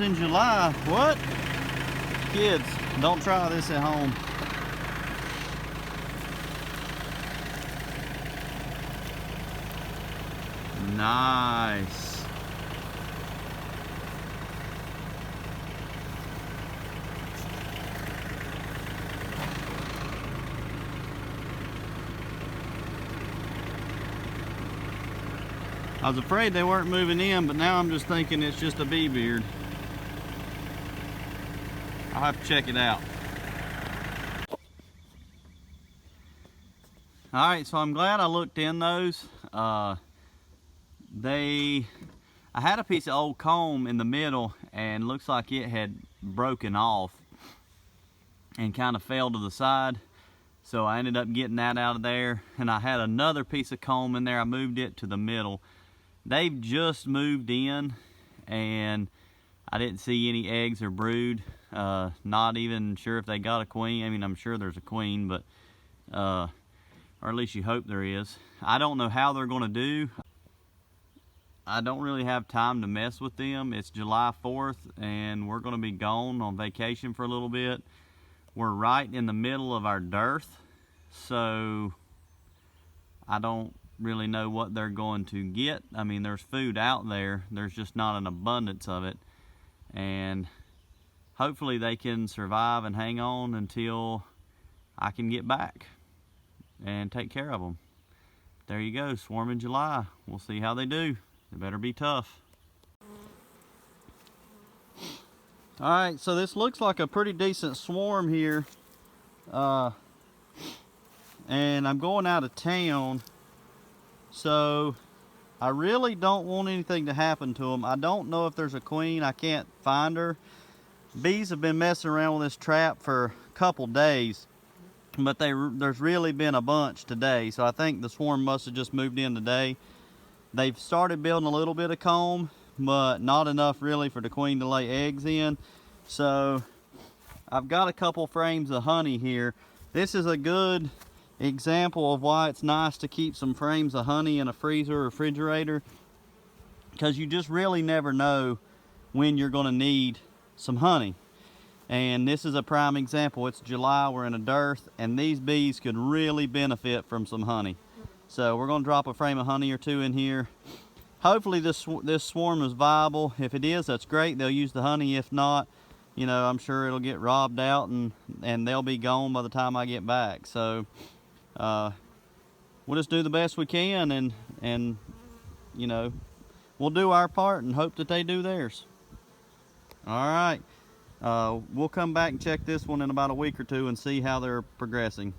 in July. What? Kids, don't try this at home. Nice. I was afraid they weren't moving in, but now I'm just thinking it's just a bee beard. I'll have to check it out. All right, so I'm glad I looked in those. I had a piece of old comb in the middle and looks like it had broken off and kind of fell to the side. So I ended up getting that out of there, and I had another piece of comb in there. I moved it to the middle. They've just moved in, and I didn't see any eggs or brood. Not even sure if they got a queen. I mean, I'm sure there's a queen, but or at least you hope there is. I don't know how they're going to do. I don't really have time to mess with them. It's July 4th, and we're going to be gone on vacation for a little bit. We're right in the middle of our dearth, so I don't really know what they're going to get. I mean, there's food out there. There's just not an abundance of it. And hopefully they can survive and hang on until I can get back and take care of them. There you go, swarm in July. We'll see how they do. They better be tough. All right, so this looks like a pretty decent swarm here. And I'm going out of town, so I really don't want anything to happen to them. I don't know if there's a queen. I can't find her. Bees have been messing around with this trap for a couple days, but there's really been a bunch today, so I think the swarm must have just moved in today. They've started building a little bit of comb, but not enough really for the queen to lay eggs in. So I've got a couple frames of honey here. This is a good example of why it's nice to keep some frames of honey in a freezer or refrigerator, because you just really never know when you're going to need some honey. And this is a prime example. It's July, we're in a dearth, and these bees could really benefit from some honey. So we're going to drop a frame of honey or two in here. Hopefully this swarm is viable. If it is, that's great. They'll use the honey. If not, you know, I'm sure it'll get robbed out and they'll be gone by the time I get back. So we'll just do the best we can, and you know, we'll do our part and hope that they do theirs. All right, we'll come back and check this one in about a week or two and see how they're progressing.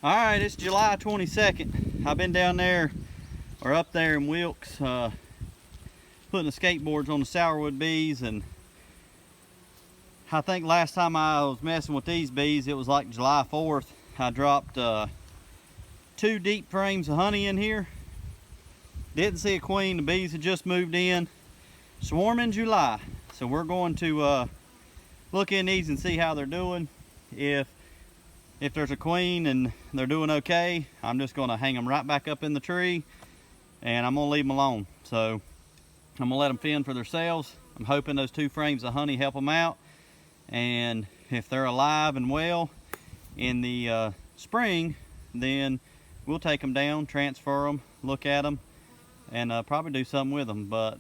All right, it's July 22nd. I've been down there, or up there in Wilkes, putting the skateboards on the sourwood bees, and I think last time I was messing with these bees, it was like July 4th. I dropped 2 deep frames of honey in here. Didn't see a queen. The bees had just moved in. Swarm in July. So we're going to look in these and see how they're doing. If there's a queen and they're doing okay, I'm just going to hang them right back up in the tree, and I'm going to leave them alone. So I'm going to let them fend for themselves. I'm hoping those 2 frames of honey help them out. And if they're alive and well in the spring, then we'll take them down, transfer them, look at them, and probably do something with them. But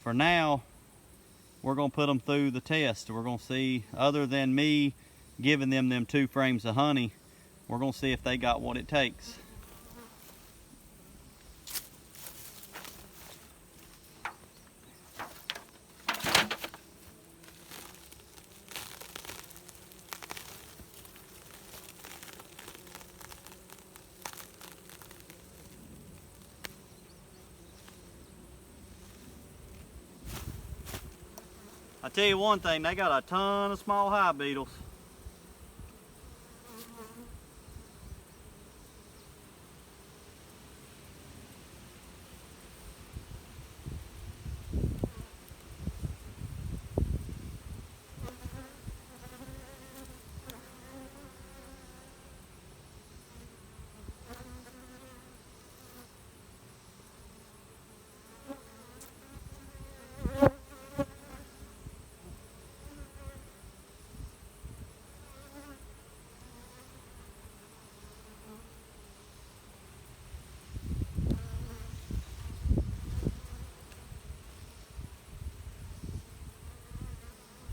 for now, we're going to put them through the test. We're going to see, other than me giving them 2 frames of honey, we're going to see if they got what it takes. tell you one thing, they got a ton of small hive beetles.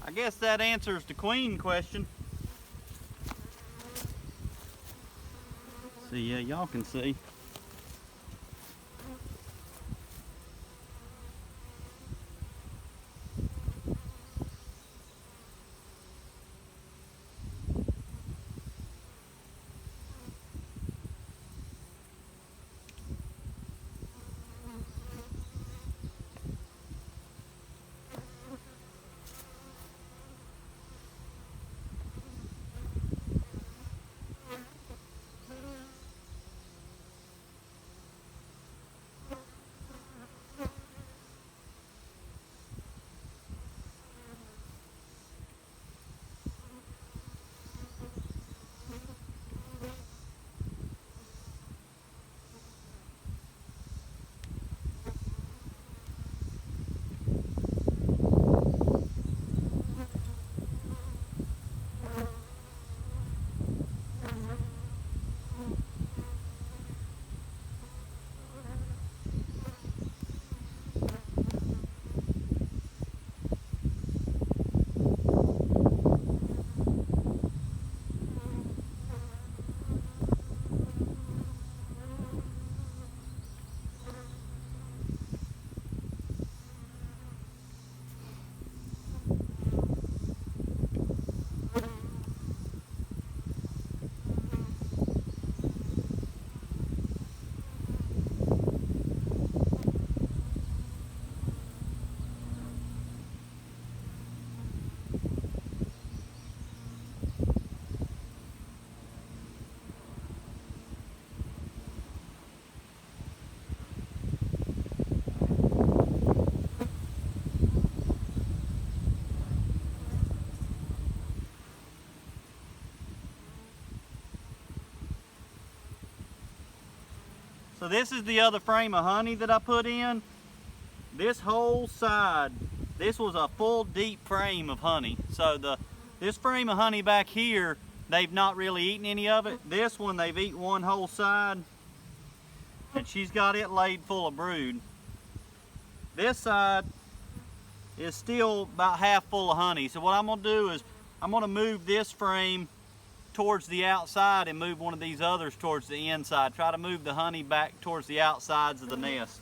I guess that answers the queen question. See, yeah, y'all can see. So this is the other frame of honey that I put in. This whole side, this was a full deep frame of honey. So this frame of honey back here, they've not really eaten any of it. This one, they've eaten one whole side, and she's got it laid full of brood. This side is still about half full of honey. So what I'm gonna do is, I'm gonna move this frame towards the outside and move one of these others towards the inside. Try to move the honey back towards the outsides of the nest.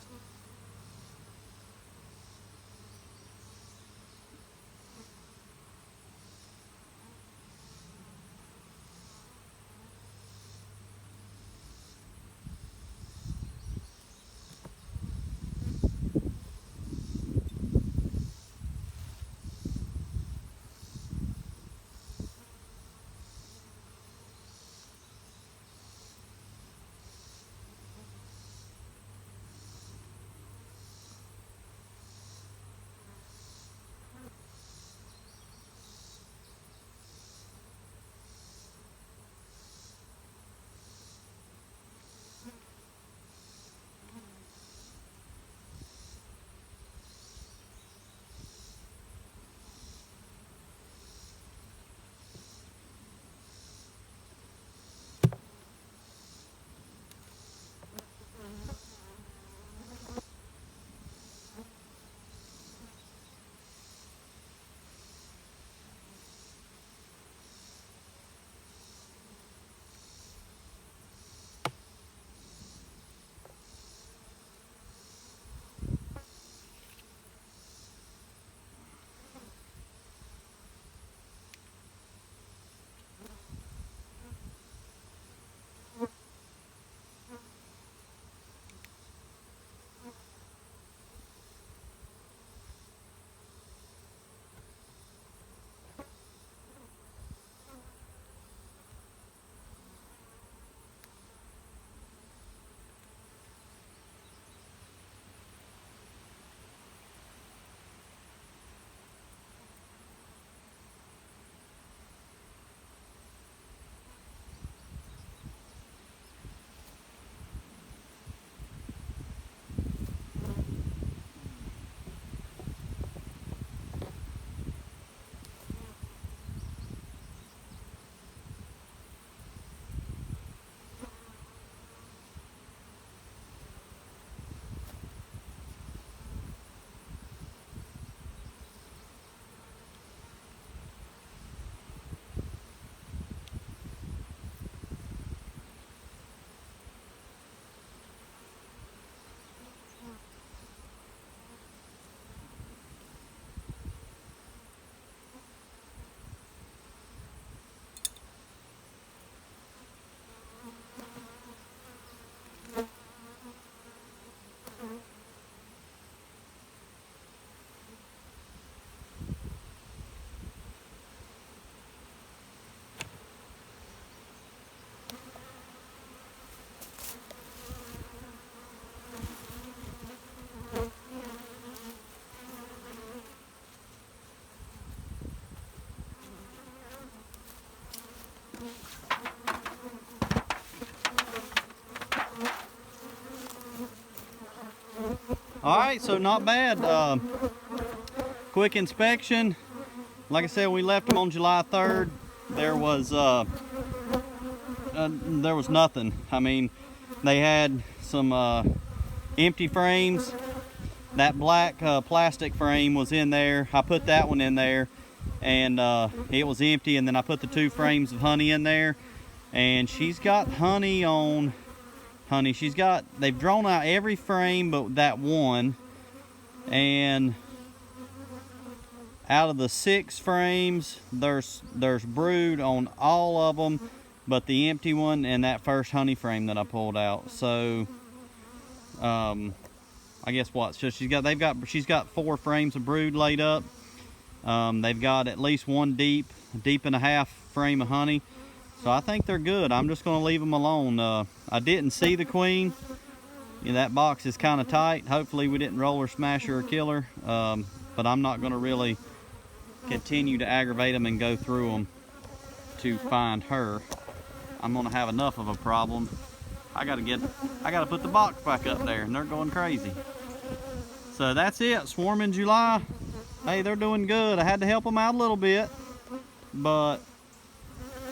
All right, so not bad. Quick inspection. Like I said, we left them on July 3rd. There was nothing. I mean, they had some empty frames. That black plastic frame was in there. I put that one in there, and it was empty. And then I put the 2 frames of honey in there, and she's got honey on. Honey, they've drawn out every frame but that one, and out of the 6 frames, there's brood on all of them but the empty one and that first honey frame that I pulled out. So I guess what? So she's got 4 frames of brood laid up. They've got at least 1 deep and a half frame of honey. So I think they're good. I'm just going to leave them alone. I didn't see the queen. That box is kind of tight. Hopefully we didn't roll her, smash her, or kill her. But I'm not going to really continue to aggravate them and go through them to find her. I'm going to have enough of a problem. I got to put the box back up there, and they're going crazy. So that's it. Swarm in July. Hey, they're doing good. I had to help them out a little bit, but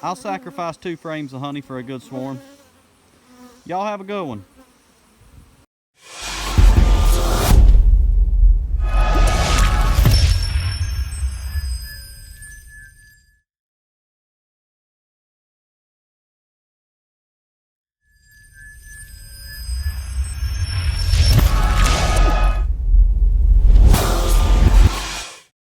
I'll sacrifice 2 frames of honey for a good swarm. Y'all have a good one.